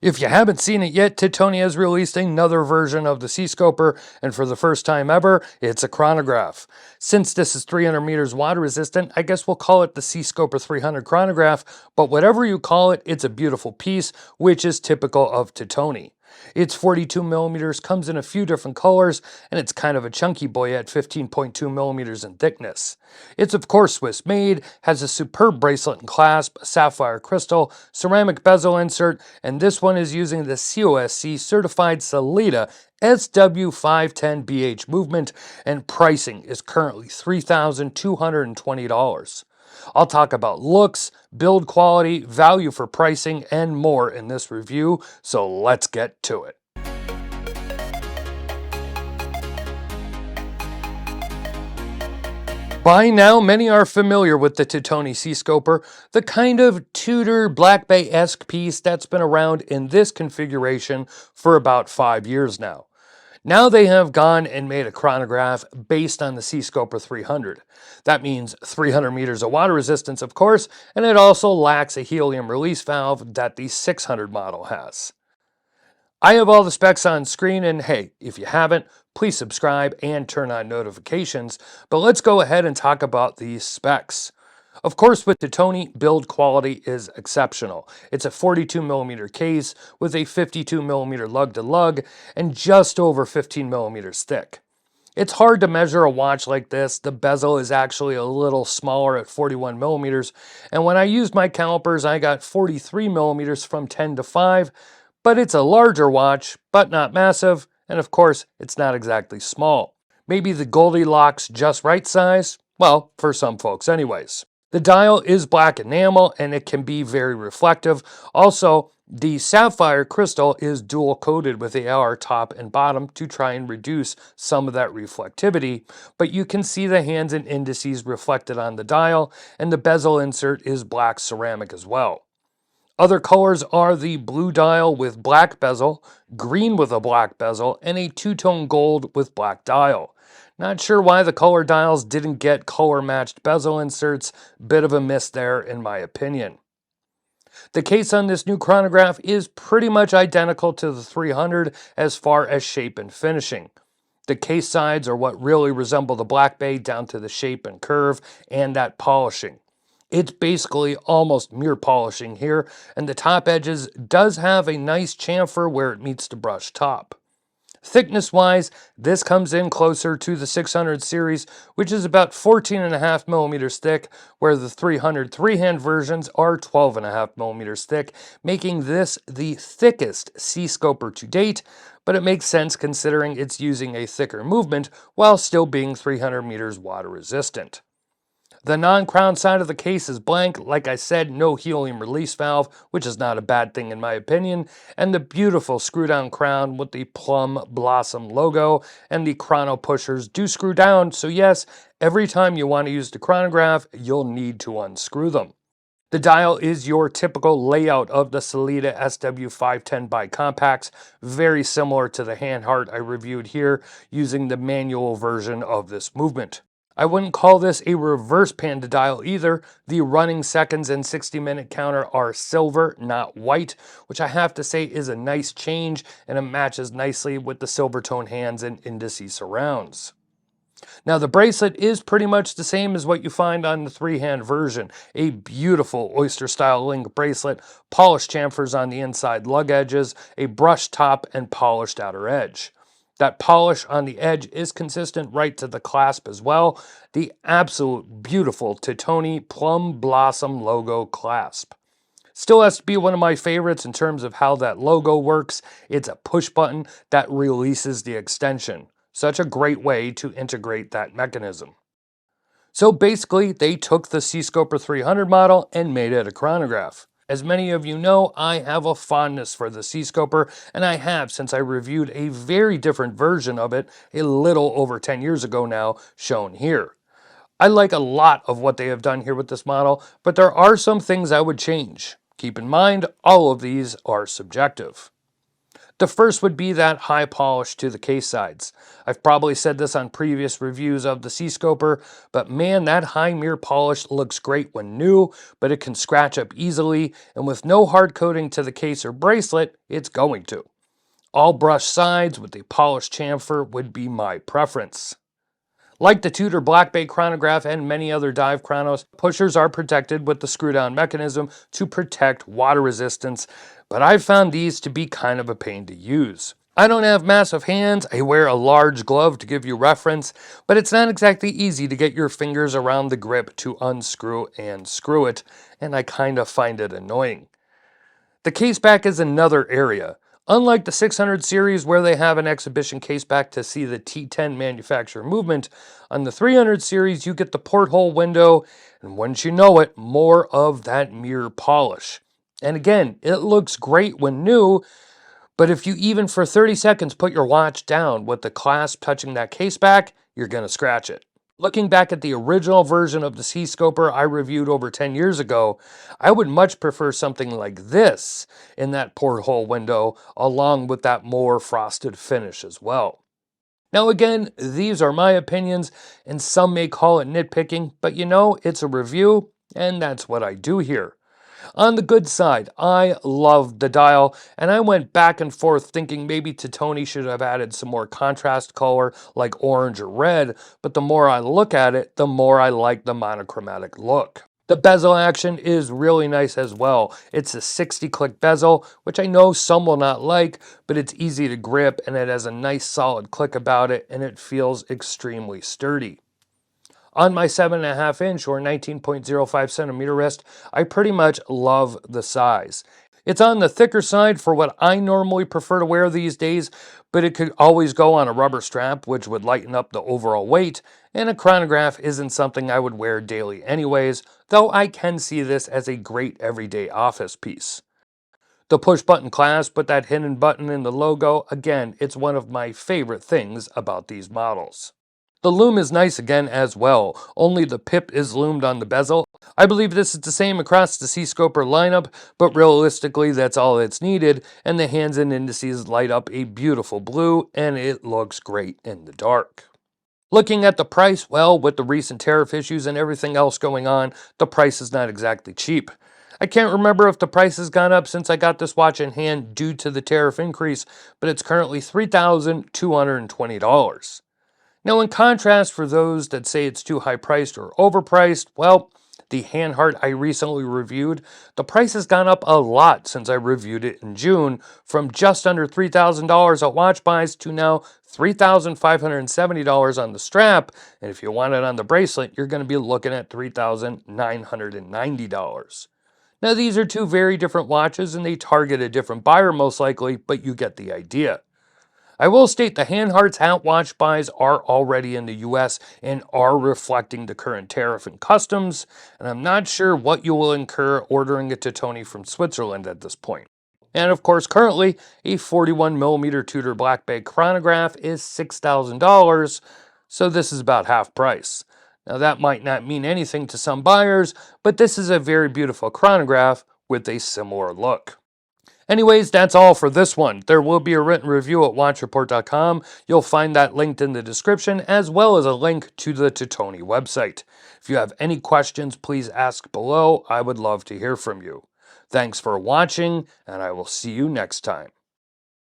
If you haven't seen it yet, Titoni has released another version of the Seascoper, and for the first time ever, it's a chronograph. Since this is 300 meters water resistant, I guess we'll call it the Seascoper 300 chronograph, but whatever you call it, it's a beautiful piece, which is typical of Titoni. It's 42 millimeters, comes in a few different colors, and it's kind of a chunky boy at 15.2 millimeters in thickness. It's of course Swiss made, has a superb bracelet and clasp, a sapphire crystal, ceramic bezel insert, and this one is using the COSC certified Sellita SW-510 BH movement, and pricing is currently $3,220. I'll talk about looks, build quality, value for pricing, and more in this review, so let's get to it. By now, many are familiar with the Titoni Seascoper, the kind of Tudor Black Bay-esque piece that's been around in this configuration for about 5 years now. Now they have gone and made a chronograph based on the Seascoper 300. That means 300 meters of water resistance, of course, and it also lacks a helium release valve that the 600 model has. I have all the specs on screen, and hey, if you haven't, please subscribe and turn on notifications, but let's go ahead and talk about these specs. Of course, with Titoni, build quality is exceptional. It's a 42 millimeter case with a 52 millimeter lug-to-lug and just over 15 millimeters thick. It's hard to measure a watch like this. The bezel is actually a little smaller at 41 millimeters, and when I used my calipers, I got 43 millimeters from 10 to 5, but it's a larger watch, but not massive, and of course, it's not exactly small. Maybe the Goldilocks just right size? Well, for some folks anyways. The dial is black enamel and it can be very reflective. Also, the sapphire crystal is dual coated with AR top and bottom to try and reduce some of that reflectivity, but you can see the hands and indices reflected on the dial, and the bezel insert is black ceramic as well. Other colors are the blue dial with black bezel, green with a black bezel, and a two-tone gold with black dial. Not sure why the color dials didn't get color-matched bezel inserts. Bit of a miss there in my opinion. The case on this new chronograph is pretty much identical to the 300 as far as shape and finishing. The case sides are what really resemble the Black Bay down to the shape and curve and that polishing. It's basically almost mirror polishing here, and the top edges does have a nice chamfer where it meets the brush top. Thickness-wise, this comes in closer to the 600 series, which is about 14.5 millimeters thick, where the 300 three-hand versions are 12.5 millimeters thick, making this the thickest Seascoper to date, but it makes sense considering it's using a thicker movement while still being 300 meters water resistant. The non-crown side of the case is blank. Like I said, no helium release valve, which is not a bad thing in my opinion, and the beautiful screw-down crown with the plum blossom logo, and the chrono pushers do screw down, so yes, every time you want to use the chronograph, you'll need to unscrew them. The dial is your typical layout of the Sellita SW-510 bi-compax, very similar to the Handheart I reviewed here, using the manual version of this movement. I wouldn't call this a reverse panda dial either. The running seconds and 60-minute counter are silver, not white, which I have to say is a nice change, and it matches nicely with the silver tone hands and indices surrounds. Now the bracelet is pretty much the same as what you find on the three-hand version. A beautiful oyster-style link bracelet, polished chamfers on the inside lug edges, a brushed top, and polished outer edge. That polish on the edge is consistent right to the clasp as well. The absolute beautiful Titoni Plum Blossom logo clasp. Still has to be one of my favorites in terms of how that logo works. It's a push button that releases the extension. Such a great way to integrate that mechanism. So basically, they took the Seascoper 300 model and made it a chronograph. As many of you know, I have a fondness for the Seascoper, and I have since I reviewed a very different version of it a little over 10 years ago now, shown here. I like a lot of what they have done here with this model, but there are some things I would change. Keep in mind, all of these are subjective. The first would be that high polish to the case sides. I've probably said this on previous reviews of the Seascoper, but man, that high mirror polish looks great when new, but it can scratch up easily, and with no hard coating to the case or bracelet, it's going to. All brushed sides with a polished chamfer would be my preference. Like the Tudor Black Bay chronograph and many other dive chronos, pushers are protected with the screw-down mechanism to protect water resistance, but I've found these to be kind of a pain to use. I don't have massive hands, I wear a large glove to give you reference, but it's not exactly easy to get your fingers around the grip to unscrew and screw it, and I kind of find it annoying. The case back is another area. Unlike the 600 series where they have an exhibition case back to see the T10 manufacturer movement, on the 300 series you get the porthole window, and once you know it, more of that mirror polish. And again, it looks great when new, but if you even for 30 seconds put your watch down with the clasp touching that case back, you're going to scratch it. Looking back at the original version of the Seascoper I reviewed over 10 years ago, I would much prefer something like this in that porthole window, along with that more frosted finish as well. Now again, these are my opinions, and some may call it nitpicking, but you know, it's a review, and that's what I do here. On the good side, I loved the dial, and I went back and forth thinking maybe Titoni should have added some more contrast color like orange or red, but the more I look at it, the more I like the monochromatic look. The bezel action is really nice as well. It's a 60-click bezel, which I know some will not like, but it's easy to grip and it has a nice solid click about it, and it feels extremely sturdy. On my 7.5 inch or 19.05 centimeter wrist, I pretty much love the size. It's on the thicker side for what I normally prefer to wear these days, but it could always go on a rubber strap, which would lighten up the overall weight, and a chronograph isn't something I would wear daily anyways, though I can see this as a great everyday office piece. The push button clasp with that hidden button in the logo, again, it's one of my favorite things about these models. The loom is nice again as well, only the pip is loomed on the bezel. I believe this is the same across the Seascoper lineup, but realistically that's all that's needed, and the hands and indices light up a beautiful blue, and it looks great in the dark. Looking at the price, well, with the recent tariff issues and everything else going on, the price is not exactly cheap. I can't remember if the price has gone up since I got this watch in hand due to the tariff increase, but it's currently $3,220. Now, in contrast, for those that say it's too high priced or overpriced, well, the Handheart I recently reviewed, the price has gone up a lot since I reviewed it in June, from just under $3,000 at watch buys to now $3,570 on the strap, and if you want it on the bracelet, you're going to be looking at $3,990. Now, these are two very different watches, and they target a different buyer most likely, but you get the idea. I will state the Handheart's watch buys are already in the US and are reflecting the current tariff and customs, and I'm not sure what you will incur ordering a Titoni from Switzerland at this point. And of course, currently, a 41mm Tudor Black Bay chronograph is $6,000, so this is about half price. Now that might not mean anything to some buyers, but this is a very beautiful chronograph with a similar look. Anyways, that's all for this one. There will be a written review at watchreport.com. You'll find that linked in the description, as well as a link to the Titoni website. If you have any questions, please ask below. I would love to hear from you. Thanks for watching, and I will see you next time.